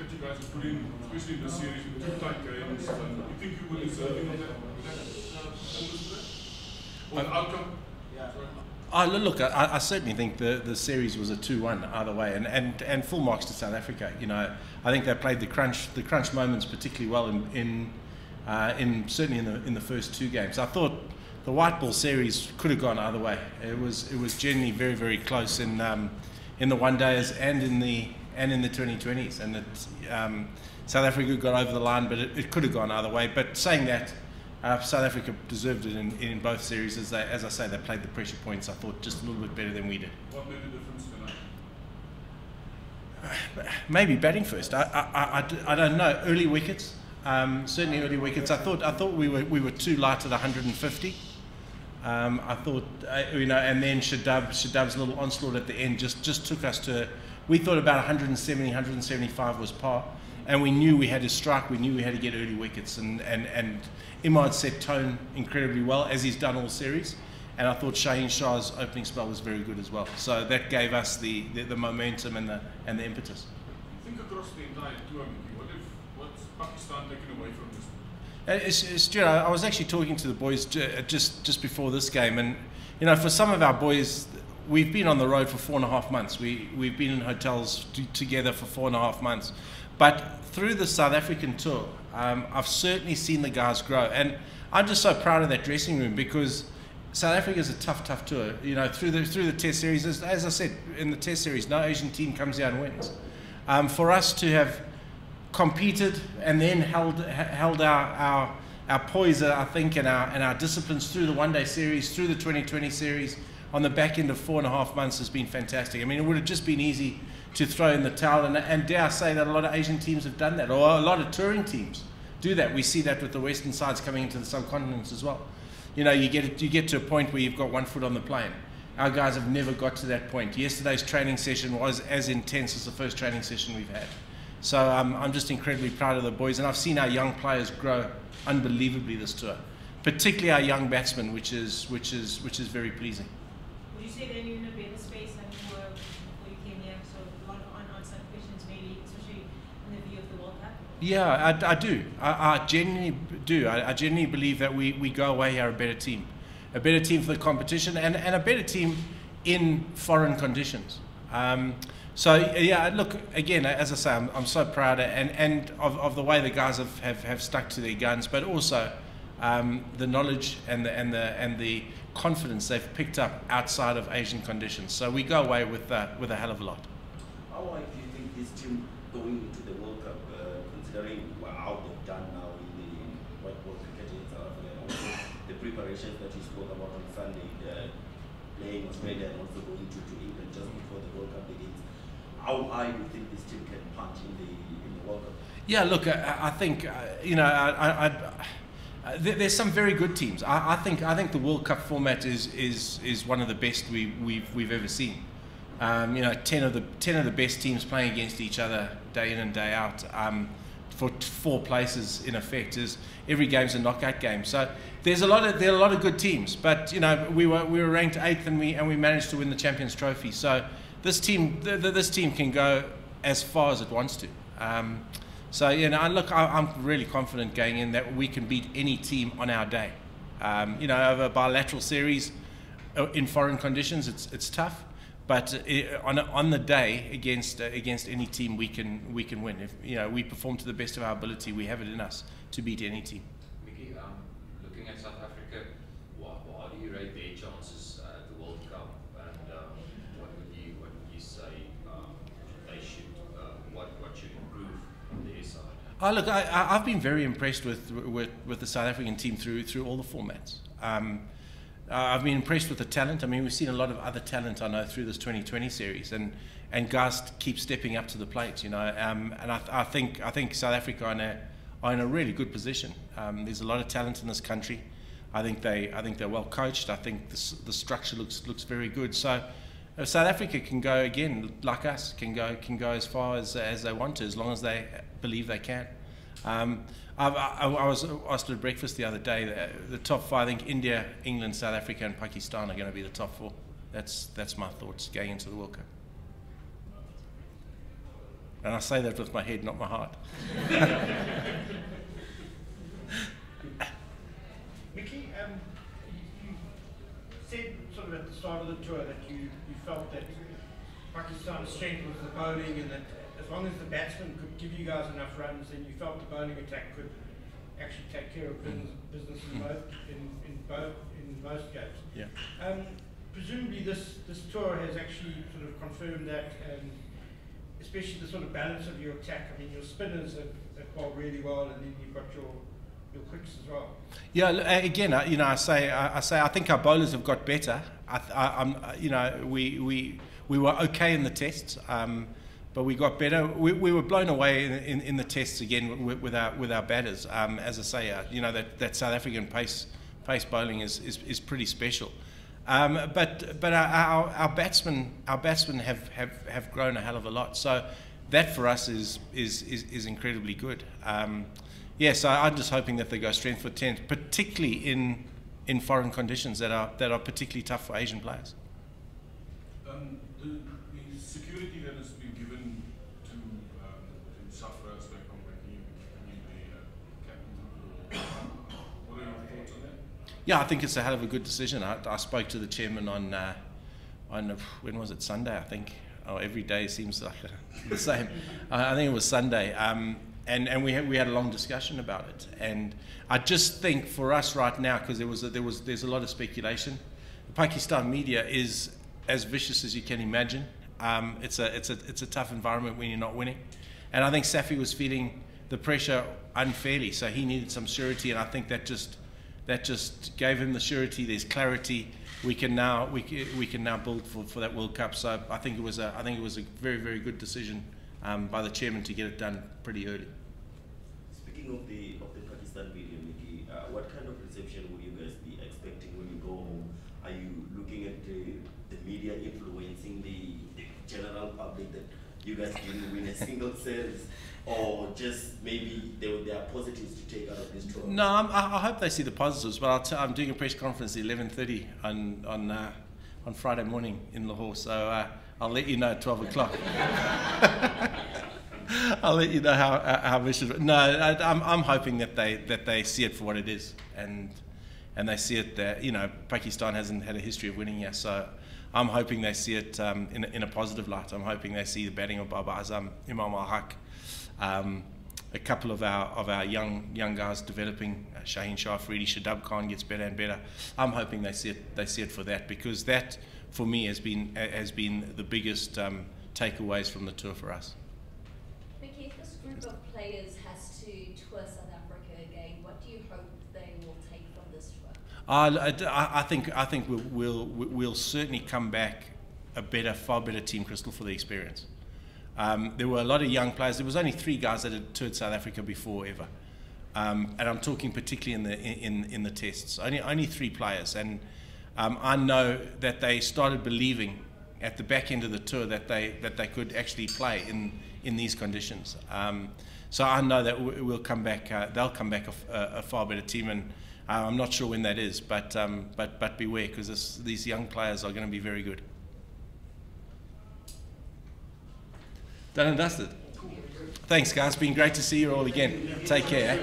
that you guys have put in, especially in this series with 2 tight games, you think you were deserving of that or the outcome? Look, I certainly think the series was a 2-1 either way, and full marks to South Africa. You know, I think they played the crunch moments particularly well certainly in the first 2 games. I thought the white ball series could have gone either way. It was generally very, very close in the one days and in the 2020s, and South Africa got over the line, but it could have gone either way. But saying that, South Africa deserved it in both series. As I say, they played the pressure points, I thought, just a little bit better than we did. What made the difference tonight? Maybe batting first. I don't know. Early wickets, certainly early wickets. I thought we were too light at 150. I thought, you know, and then Shadab's little onslaught at the end just took us to. We thought about 170, 175 was par, and we knew we had to strike. We knew we had to get early wickets, and Imad set tone incredibly well, as he's done all series. And I thought Shaheen Shah's opening spell was very good as well. So that gave us the momentum and the impetus. Think across the entire tour, what's Pakistan taken away from this? Stuart, I was actually talking to the boys just before this game, and you know, for some of our boys, we've been on the road for 4.5 months. We've been in hotels together for 4.5 months, but through the South African tour, I've certainly seen the guys grow, and I'm just so proud of that dressing room, because South Africa is a tough tour. You know, through the Test series, as I said, in the Test series, no Asian team comes here and wins. For us to have competed and then held our poise, I think, and our disciplines through the one-day series, through the 2020 series, on the back end of 4.5 months has been fantastic. I mean, it would have just been easy to throw in the towel, and dare I say that a lot of Asian teams have done that, or a lot of touring teams do that. We see that with the Western sides coming into the subcontinents as well. You know, you get to a point where you've got 1 foot on the plane. Our guys have never got to that point. Yesterday's training session was as intense as the first training session we've had. So I'm just incredibly proud of the boys, and I've seen our young players grow unbelievably this tour, particularly our young batsmen, which is very pleasing. Would you say that you're in a better space than you were before you came here? So a lot of unanswered questions, maybe, especially in the view of the World Cup? Yeah, I do. I genuinely do. I genuinely believe that we go away here a better team for the competition, and a better team in foreign conditions. So yeah, look, again, as I say, I'm so proud and of the way the guys have stuck to their guns, but also the knowledge and the confidence they've picked up outside of Asian conditions. So we go away with a hell of a lot. How do you think this team going into the World Cup, considering how they've done now in the white ball cricket in South Africa, and also the preparations that you spoke about on Sunday, playing Australia and also going to England just before the World Cup begins? How high do you think this team can punch in the World Cup? Yeah, look, I think you know, there's some very good teams. I think the World Cup format is one of the best we've ever seen. You know, 10 of the best teams playing against each other day in and day out for 4 places in effect. Is every game's a knockout game. So there are a lot of good teams. But you know, we were ranked 8th and we managed to win the Champions Trophy. So this team can go as far as it wants to. So you know, look, I'm really confident going in that we can beat any team on our day. You know, over a bilateral series in foreign conditions, it's tough, but on the day against any team, we can win. If you know, we perform to the best of our ability, we have it in us to beat any team. Mickey, looking at South Africa, how do you rate their chances at the World Cup, and what would you say they should what should improve on their side? Oh, look, I've been very impressed with the South African team through all the formats. I've been impressed with the talent. I mean, we've seen a lot of other talent, I know, through this 2020 series, and guys keep stepping up to the plate, you know. And I think South Africa are in a really good position. There's a lot of talent in this country. I think they're well coached. I think the structure looks very good. So South Africa can go again, like us, can go as far as they want to, as long as they believe they can. I was asked at breakfast the other day, the top 5, I think India, England, South Africa and Pakistan are going to be the top 4. That's my thoughts going into the World Cup. And I say that with my head, not my heart. Mickey, you said sort of at the start of the tour that you felt that Pakistan's strength was the bowling, and that as long as the batsmen could give you guys enough runs, then you felt the bowling attack could actually take care of business in most games. Yeah. Presumably this tour has actually sort of confirmed that, and especially the sort of balance of your attack. I mean, your spinners have bowled really well, and then you've got your quicks as well. Yeah. Again, I say I think our bowlers have got better. We were okay in the tests, but we got better. We were blown away in the tests again with our batters. As I say, that South African pace bowling is pretty special. But our batsmen have grown a hell of a lot. So that for us is incredibly good. Yes, I'm just hoping that they go strength for 10, particularly in foreign conditions that are particularly tough for Asian players. The security that has been given to Safra as back on making the captain. What are your thoughts on that? Yeah, I think it's a hell of a good decision. I spoke to the chairman on when was it, Sunday, I think. Oh, every day seems like the same. I think it was Sunday. And we had a long discussion about it. And I just think for us right now, because there's a lot of speculation, the Pakistan media is as vicious as you can imagine. It's a tough environment when you're not winning. And I think Safi was feeling the pressure unfairly, so he needed some surety, and I think that just gave him the surety. There's clarity. We can now build for that World Cup. So I think it was a very, very good decision by the chairman to get it done pretty early. Speaking of the Pakistan video, Mickey, what kind of reception would you guys be expecting when you go home? Are you looking at the media influencing the general public that you guys didn't win a single series, or just maybe there are positives to take out of this tour? No, I hope they see the positives. But I'm doing a press conference at 11:30 on Friday morning in Lahore, so I'll let you know at 12 o'clock. I'll let you know how vicious. No, I'm hoping that they see it for what it is, and they see it that Pakistan hasn't had a history of winning yet, so I'm hoping they see it in a positive light. I'm hoping they see the batting of Babar Azam, Imam Al-Haq, a couple of our young guys developing. Shaheen Shah Afridi, Shadab Khan gets better and better. I'm hoping they see it for that, because that for me has been the biggest takeaways from the tour for us. Mickey, if this group of players has to tour South Africa again, what do you hope they will take from this tour? I think we'll certainly come back a far better team, Crystal, for the experience. There were a lot of young players. There was only 3 guys that had toured South Africa before ever, and I'm talking particularly in the tests. Only 3 players, and I know that they started believing at the back end of the tour that they could actually play in these conditions. So I know that we'll come back. They'll come back a far better team, and I'm not sure when that is, but beware, because these young players are going to be very good. Done and dusted. Thanks, guys. It's been great to see you all again. Take care.